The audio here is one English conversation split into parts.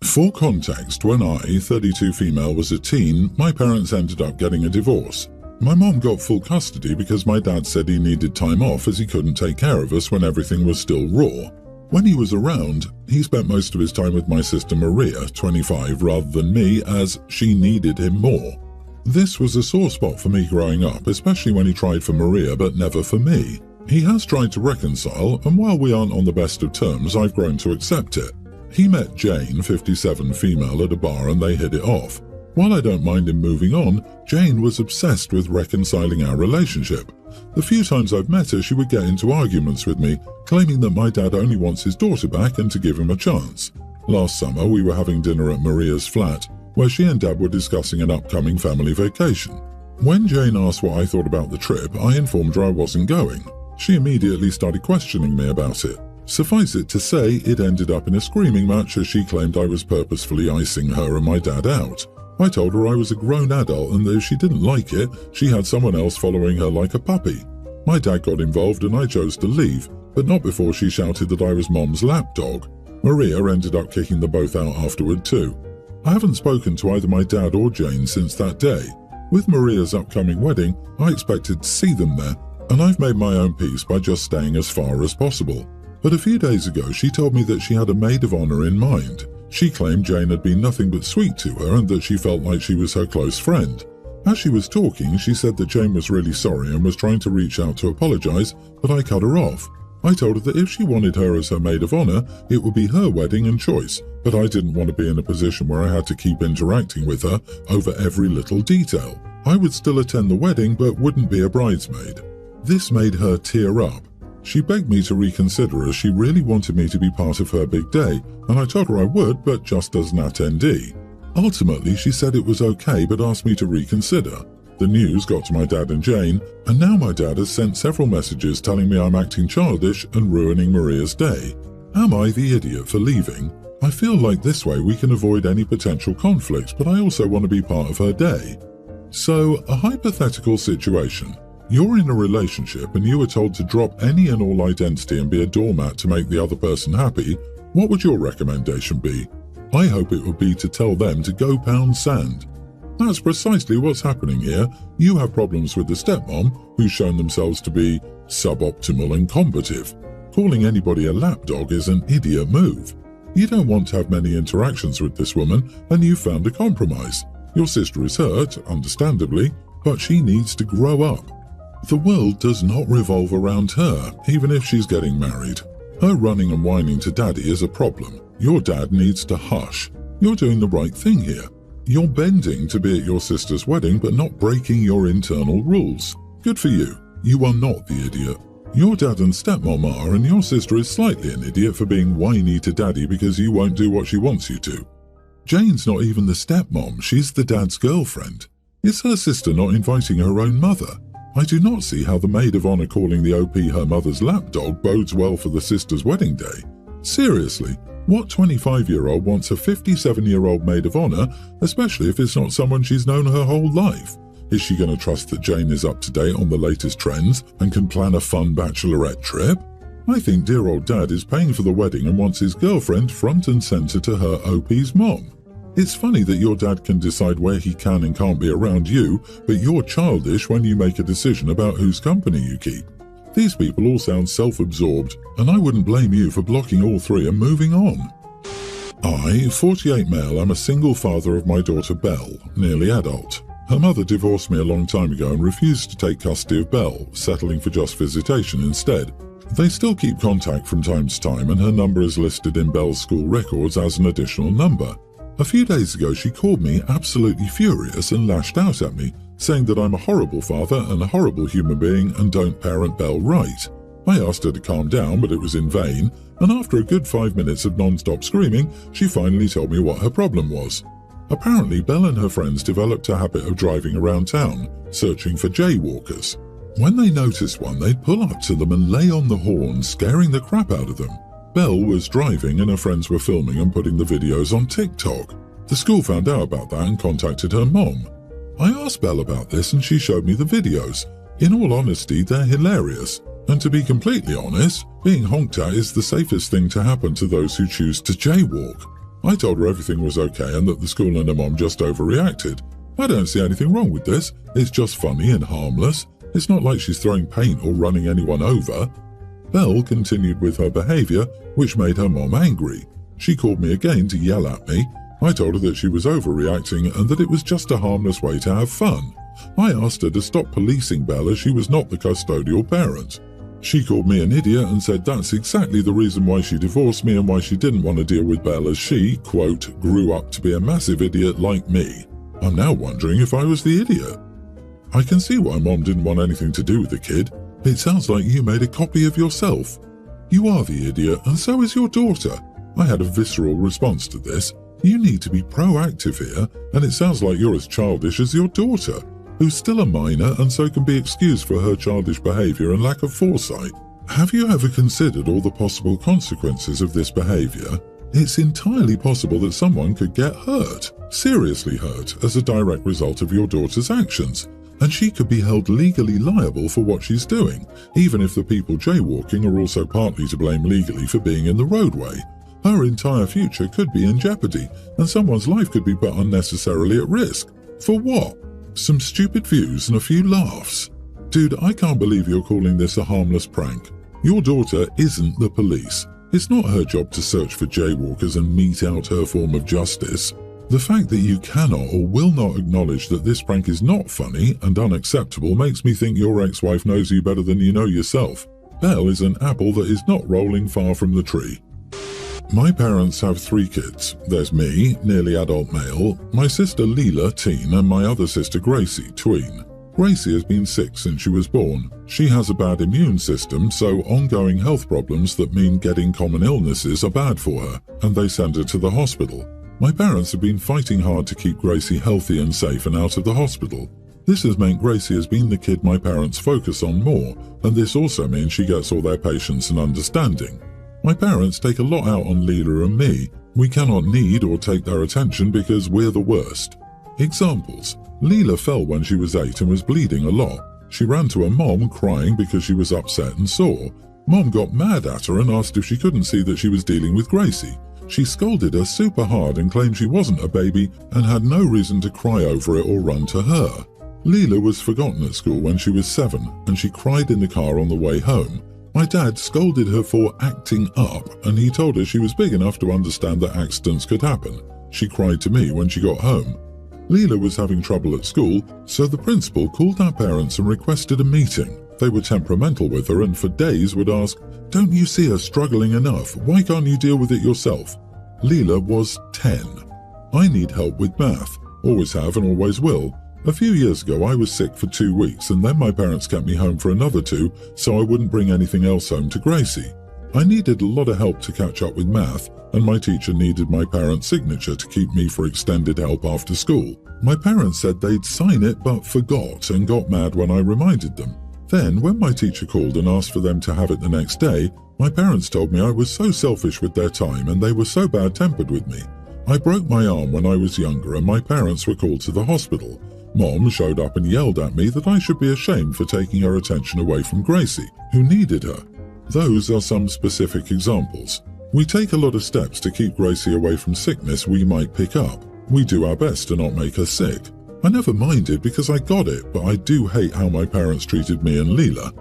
For context, when I, 32 female, was a teen, my parents ended up getting a divorce. My mom got full custody because my dad said he needed time off as he couldn't take care of us when everything was still raw. When he was around, he spent most of his time with my sister Maria, 25, rather than me, as she needed him more. This was a sore spot for me growing up, especially when he tried for Maria but never for me. He has tried to reconcile, and while we aren't on the best of terms, I've grown to accept it. He met Jane, 57, female, at a bar and they hit it off. While I don't mind him moving on, Jane was obsessed with reconciling our relationship. The few times I've met her, she would get into arguments with me, claiming that my dad only wants his daughter back and to give him a chance. Last summer, we were having dinner at Maria's flat, where she and Dad were discussing an upcoming family vacation. When Jane asked what I thought about the trip, I informed her I wasn't going. She immediately started questioning me about it. Suffice it to say, it ended up in a screaming match as she claimed I was purposefully icing her and my dad out. I told her I was a grown adult and that if she didn't like it, she had someone else following her like a puppy. My dad got involved and I chose to leave, but not before she shouted that I was Mom's lapdog. Maria ended up kicking them both out afterward too. I haven't spoken to either my dad or Jane since that day. With Maria's upcoming wedding, I expected to see them there, and I've made my own peace by just staying as far as possible. But a few days ago, she told me that she had a maid of honor in mind. She claimed Jane had been nothing but sweet to her and that she felt like she was her close friend. As she was talking, she said that Jane was really sorry and was trying to reach out to apologize, but I cut her off. I told her that if she wanted her as her maid of honor, it would be her wedding and choice, but I didn't want to be in a position where I had to keep interacting with her over every little detail. I would still attend the wedding, but wouldn't be a bridesmaid. This made her tear up. She begged me to reconsider as she really wanted me to be part of her big day, and I told her I would, but just as an attendee. Ultimately, she said it was okay, but asked me to reconsider. The news got to my dad and Jane, and now my dad has sent several messages telling me I'm acting childish and ruining Maria's day. Am I the idiot for leaving? I feel like this way we can avoid any potential conflicts, but I also want to be part of her day. So, a hypothetical situation. You're in a relationship and you were told to drop any and all identity and be a doormat to make the other person happy. What would your recommendation be? I hope it would be to tell them to go pound sand. That's precisely what's happening here. You have problems with the stepmom, who's shown themselves to be suboptimal and combative. Calling anybody a lapdog is an idiot move. You don't want to have many interactions with this woman, and you've found a compromise. Your sister is hurt, understandably, but she needs to grow up. The world does not revolve around her, even if she's getting married. Her running and whining to daddy is a problem. Your dad needs to hush. You're doing the right thing here. You're bending to be at your sister's wedding, but not breaking your internal rules. Good for you. You are not the idiot. Your dad and stepmom are, and your sister is slightly an idiot for being whiny to daddy because you won't do what she wants you to. Jane's not even the stepmom, she's the dad's girlfriend. Is her sister not inviting her own mother? I do not see how the maid of honor calling the OP her mother's lapdog bodes well for the sister's wedding day. Seriously, what 25-year-old wants a 57-year-old maid of honor, especially if it's not someone she's known her whole life? Is she going to trust that Jane is up to date on the latest trends and can plan a fun bachelorette trip? I think dear old dad is paying for the wedding and wants his girlfriend front and center to her OP's mom. It's funny that your dad can decide where he can and can't be around you, but you're childish when you make a decision about whose company you keep. These people all sound self-absorbed, and I wouldn't blame you for blocking all three and moving on. I, 48 male, am a single father of my daughter Belle, nearly adult. Her mother divorced me a long time ago and refused to take custody of Belle, settling for just visitation instead. They still keep contact from time to time, and her number is listed in Belle's school records as an additional number. A few days ago, she called me absolutely furious and lashed out at me, saying that I'm a horrible father and a horrible human being and don't parent Belle right. I asked her to calm down, but it was in vain, and after a good 5 minutes of non-stop screaming, she finally told me what her problem was. Apparently, Belle and her friends developed a habit of driving around town, searching for jaywalkers. When they noticed one, they'd pull up to them and lay on the horn, scaring the crap out of them. Belle was driving and her friends were filming and putting the videos on TikTok. The school found out about that and contacted her mom. I asked Belle about this and she showed me the videos. In all honesty, they're hilarious. And to be completely honest, being honked at is the safest thing to happen to those who choose to jaywalk. I told her everything was okay and that the school and her mom just overreacted. I don't see anything wrong with this. It's just funny and harmless. It's not like she's throwing paint or running anyone over. Belle continued with her behaviour, which made her mom angry. She called me again to yell at me. I told her that she was overreacting and that it was just a harmless way to have fun. I asked her to stop policing Belle as she was not the custodial parent. She called me an idiot and said that's exactly the reason why she divorced me and why she didn't want to deal with Belle as she, quote, grew up to be a massive idiot like me. I'm now wondering if I was the idiot. I can see why Mom didn't want anything to do with the kid. It sounds like you made a copy of yourself. You are the idiot and so is your daughter. I had a visceral response to this. You need to be proactive here, and it sounds like you're as childish as your daughter, who's still a minor and so can be excused for her childish behaviour and lack of foresight. Have you ever considered all the possible consequences of this behaviour? It's entirely possible that someone could get hurt, seriously hurt, as a direct result of your daughter's actions, and she could be held legally liable for what she's doing, even if the people jaywalking are also partly to blame legally for being in the roadway. Her entire future could be in jeopardy, and someone's life could be put unnecessarily at risk. For what? Some stupid views and a few laughs. Dude, I can't believe you're calling this a harmless prank. Your daughter isn't the police. It's not her job to search for jaywalkers and mete out her form of justice. The fact that you cannot or will not acknowledge that this prank is not funny and unacceptable makes me think your ex-wife knows you better than you know yourself. Belle is an apple that is not rolling far from the tree. My parents have 3 kids. There's me, nearly adult male, my sister Leela, teen, and my other sister Gracie, tween. Gracie has been sick since she was born. She has a bad immune system, so ongoing health problems that mean getting common illnesses are bad for her, and they send her to the hospital. My parents have been fighting hard to keep Gracie healthy and safe and out of the hospital. This has meant Gracie has been the kid my parents focus on more, and this also means she gets all their patience and understanding. My parents take a lot out on Leela and me. We cannot need or take their attention because we're the worst. Examples. Leela fell when she was 8 and was bleeding a lot. She ran to her mom crying because she was upset and sore. Mom got mad at her and asked if she couldn't see that she was dealing with Gracie. She scolded her super hard and claimed she wasn't a baby and had no reason to cry over it or run to her. Leela was forgotten at school when she was 7 and she cried in the car on the way home. My dad scolded her for acting up and he told her she was big enough to understand that accidents could happen. She cried to me when she got home. Leela was having trouble at school, so the principal called our parents and requested a meeting. They were temperamental with her and for days would ask, "Don't you see her struggling enough? Why can't you deal with it yourself?" Leela was 10. I need help with math. Always have and always will. A few years ago I was sick for 2 weeks and then my parents kept me home for another 2 so I wouldn't bring anything else home to Gracie. I needed a lot of help to catch up with math and my teacher needed my parents' signature to keep me for extended help after school. My parents said they'd sign it but forgot and got mad when I reminded them. Then when my teacher called and asked for them to have it the next day, my parents told me I was so selfish with their time and they were so bad-tempered with me. I broke my arm when I was younger and my parents were called to the hospital. Mom showed up and yelled at me that I should be ashamed for taking her attention away from Gracie, who needed her. Those are some specific examples. We take a lot of steps to keep Gracie away from sickness we might pick up. We do our best to not make her sick. I never minded because I got it, but I do hate how my parents treated me and Leela.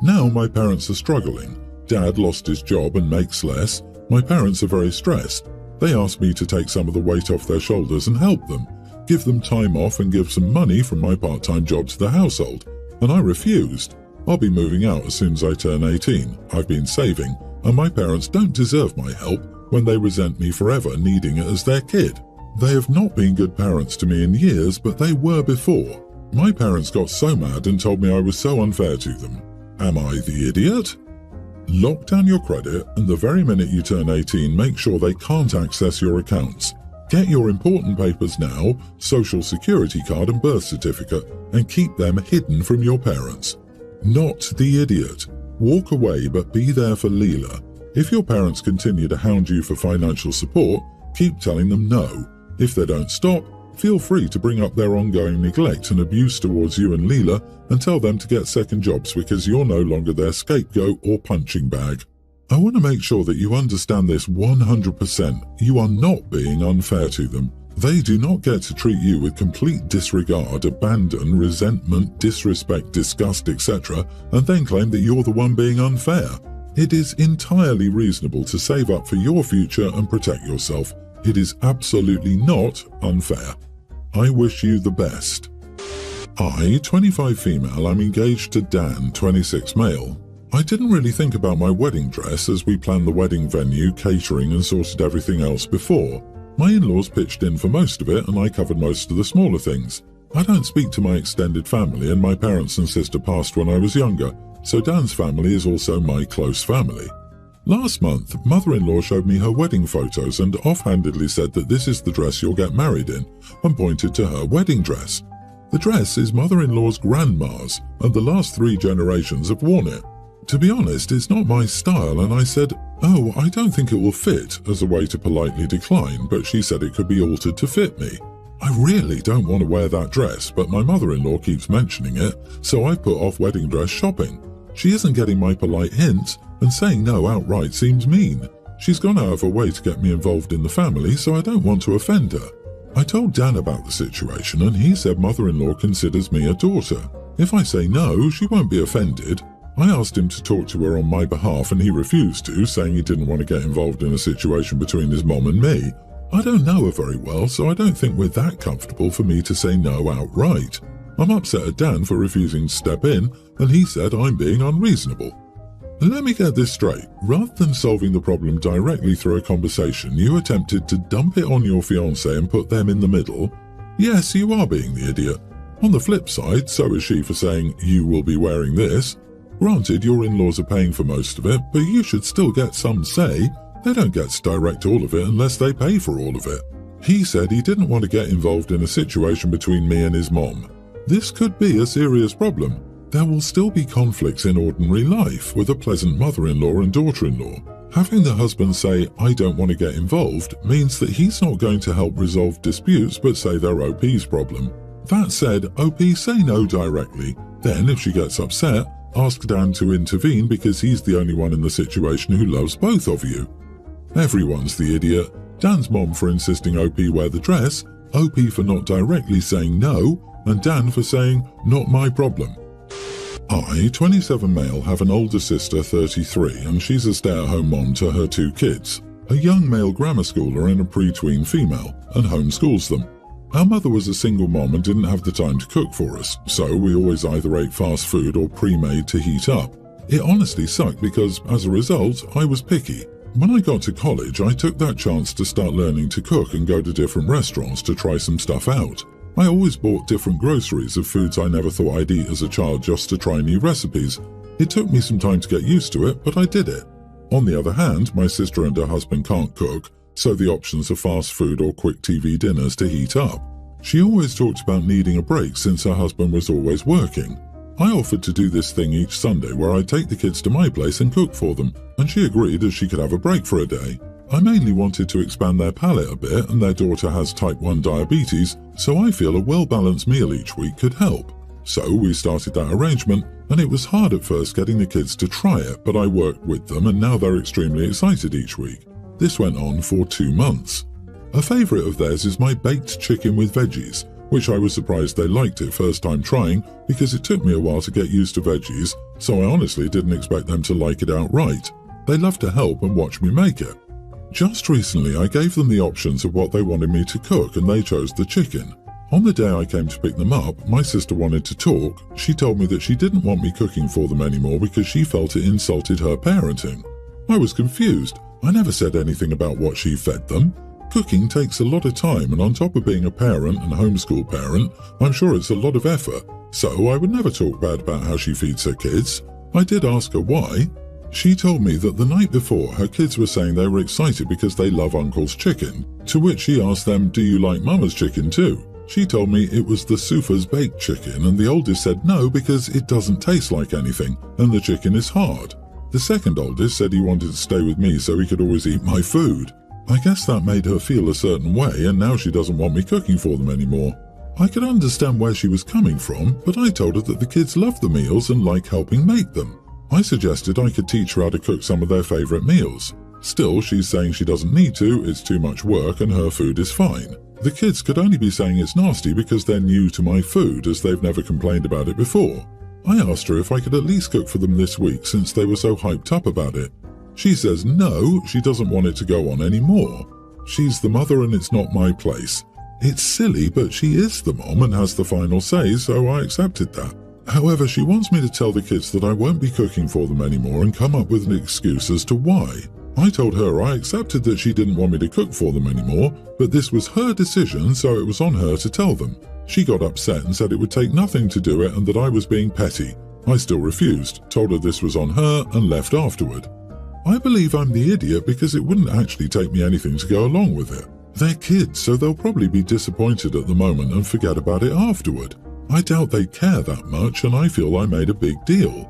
Now my parents are struggling. Dad lost his job and makes less. My parents are very stressed. They asked me to take some of the weight off their shoulders and help them. Give them time off and give some money from my part-time job to the household, and I refused. I'll be moving out as soon as I turn 18. I've been saving, and my parents don't deserve my help when they resent me forever needing it as their kid. They have not been good parents to me in years, but they were before. My parents got so mad and told me I was so unfair to them. Am I the idiot? Lock down your credit, and the very minute you turn 18, make sure they can't access your accounts. Get your important papers now, social security card and birth certificate, and keep them hidden from your parents. Not the idiot. Walk away but be there for Leela. If your parents continue to hound you for financial support, keep telling them no. If they don't stop, feel free to bring up their ongoing neglect and abuse towards you and Leela and tell them to get second jobs because you're no longer their scapegoat or punching bag. I want to make sure that you understand this 100%. You are not being unfair to them. They do not get to treat you with complete disregard, abandon, resentment, disrespect, disgust, etc., and then claim that you're the one being unfair. It is entirely reasonable to save up for your future and protect yourself. It is absolutely not unfair. I wish you the best. I, 25 female, am engaged to Dan, 26 male. I didn't really think about my wedding dress as we planned the wedding venue, catering and sorted everything else before. My in-laws pitched in for most of it and I covered most of the smaller things. I don't speak to my extended family and my parents and sister passed when I was younger, so Dan's family is also my close family. Last month, mother-in-law showed me her wedding photos and offhandedly said that this is the dress you'll get married in, and pointed to her wedding dress. The dress is mother-in-law's grandma's, and the last 3 generations have worn it. To be honest, it's not my style, and I said, "Oh, I don't think it will fit," as a way to politely decline, but she said it could be altered to fit me. I really don't want to wear that dress, but my mother-in-law keeps mentioning it, so I've put off wedding dress shopping. She isn't getting my polite hints, and saying no outright seems mean. She's gone out of her way to get me involved in the family, so I don't want to offend her. I told Dan about the situation, and he said mother-in-law considers me a daughter. If I say no, she won't be offended. I asked him to talk to her on my behalf and he refused to, saying he didn't want to get involved in a situation between his mom and me. I don't know her very well, so I don't think we're that comfortable for me to say no outright. I'm upset at Dan for refusing to step in, and he said I'm being unreasonable. Let me get this straight. Rather than solving the problem directly through a conversation, you attempted to dump it on your fiancé and put them in the middle. Yes, you are being the idiot. On the flip side, so is she for saying, "You will be wearing this." Granted, your in-laws are paying for most of it, but you should still get some say. They don't get to direct all of it unless they pay for all of it. He said he didn't want to get involved in a situation between me and his mom. This could be a serious problem. There will still be conflicts in ordinary life with a pleasant mother-in-law and daughter-in-law. Having the husband say, "I don't want to get involved," means that he's not going to help resolve disputes but say they're OP's problem. That said, OP say no directly. Then, if she gets upset, ask Dan to intervene because he's the only one in the situation who loves both of you. Everyone's the idiot. Dan's mom for insisting OP wear the dress, OP for not directly saying no, and Dan for saying, "Not my problem." I, 27 male, have an older sister, 33, and she's a stay-at-home mom to her 2 kids, a young male grammar schooler and a pre-tween female, and homeschools them. Our mother was a single mom and didn't have the time to cook for us, so we always either ate fast food or pre-made to heat up. It honestly sucked because, as a result, I was picky. When I got to college, I took that chance to start learning to cook and go to different restaurants to try some stuff out. I always bought different groceries of foods I never thought I'd eat as a child just to try new recipes. It took me some time to get used to it, but I did it. On the other hand, my sister and her husband can't cook, so the options are fast food or quick TV dinners to heat up. She always talked about needing a break since her husband was always working. I offered to do this thing each Sunday where I'd take the kids to my place and cook for them, and she agreed as she could have a break for a day. I mainly wanted to expand their palate a bit, and their daughter has type 1 diabetes, so I feel a well-balanced meal each week could help. So we started that arrangement, and it was hard at first getting the kids to try it, but I worked with them and now they're extremely excited each week. This went on for 2 months. A favourite of theirs is my baked chicken with veggies, which I was surprised they liked it first time trying because it took me a while to get used to veggies, so I honestly didn't expect them to like it outright. They love to help and watch me make it. Just recently I gave them the options of what they wanted me to cook and they chose the chicken. On the day I came to pick them up, my sister wanted to talk. She told me that she didn't want me cooking for them anymore because she felt it insulted her parenting. I was confused. I never said anything about what she fed them. Cooking takes a lot of time, and on top of being a parent and homeschool parent, I'm sure it's a lot of effort, so I would never talk bad about how she feeds her kids. I did ask her why. She told me that the night before her kids were saying they were excited because they love Uncle's chicken, to which she asked them, "Do you like Mama's chicken too?" She told me it was the Sufa's baked chicken, and the oldest said no because it doesn't taste like anything and the chicken is hard. The second oldest said he wanted to stay with me so he could always eat my food. I guess that made her feel a certain way, and now she doesn't want me cooking for them anymore. I could understand where she was coming from, but I told her that the kids love the meals and like helping make them. I suggested I could teach her how to cook some of their favourite meals. Still, she's saying she doesn't need to, it's too much work and her food is fine. The kids could only be saying it's nasty because they're new to my food, as they've never complained about it before. I asked her if I could at least cook for them this week since they were so hyped up about it. She says no, she doesn't want it to go on anymore. She's the mother and it's not my place. It's silly, but she is the mom and has the final say, so I accepted that. However, she wants me to tell the kids that I won't be cooking for them anymore and come up with an excuse as to why. I told her I accepted that she didn't want me to cook for them anymore, but this was her decision, so it was on her to tell them. She got upset and said it would take nothing to do it and that I was being petty. I still refused, told her this was on her, and left afterward. I believe I'm the idiot because it wouldn't actually take me anything to go along with it. They're kids, so they'll probably be disappointed at the moment and forget about it afterward. I doubt they care that much, and I feel I made a big deal.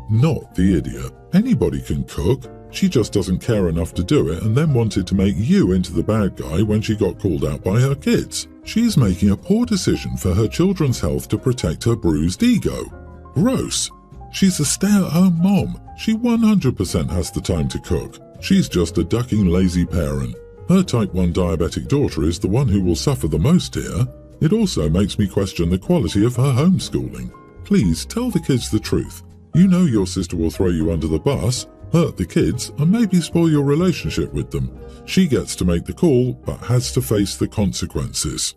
Not the idiot. Anybody can cook. She just doesn't care enough to do it and then wanted to make you into the bad guy when she got called out by her kids. She's making a poor decision for her children's health to protect her bruised ego. Gross. She's a stay-at-home mom. She 100% has the time to cook. She's just a ducking lazy parent. Her type 1 diabetic daughter is the one who will suffer the most here. It also makes me question the quality of her homeschooling. Please tell the kids the truth. You know your sister will throw you under the bus, hurt the kids, and maybe spoil your relationship with them. She gets to make the call, but has to face the consequences.